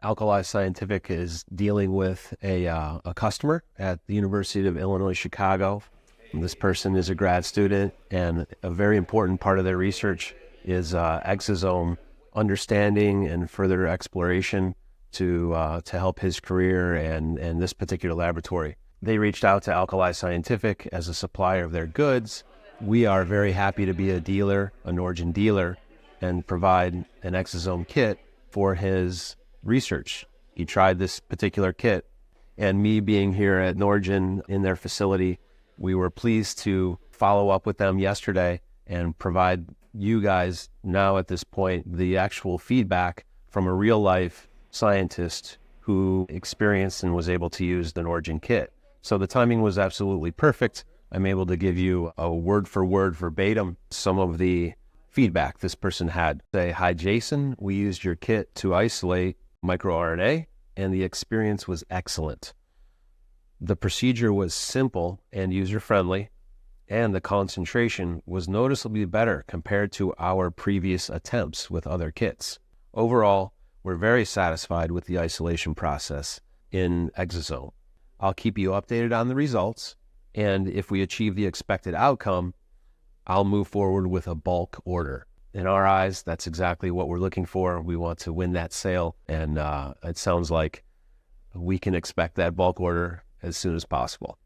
Alkali Scientific is dealing with a customer at the University of Illinois, Chicago. This person is a grad student, and a very important part of their research is exosome understanding and further exploration to help his career and this particular laboratory. They reached out to Alkali Scientific as a supplier of their goods. We are very happy to be a dealer, a Norgen dealer, and provide an exosome kit for his research. He tried this particular kit, and me being here at Norgen in their facility, we were pleased to follow up with them yesterday and provide you guys now at this point the actual feedback from a real life scientist who experienced and was able to use the Norgen kit. So the timing was absolutely perfect. I'm able to give you a word for word verbatim some of the feedback this person had. Say, "Hi Jason, we used your kit to isolate microRNA and the experience was excellent. The procedure was simple and user-friendly, and the concentration was noticeably better compared to our previous attempts with other kits. Overall, we're very satisfied with the isolation process in Exosome. I'll keep you updated on the results, and if we achieve the expected outcome, I'll move forward with a bulk order." In our eyes, that's exactly what we're looking for. We want to win that sale, and it sounds like we can expect that bulk order as soon as possible.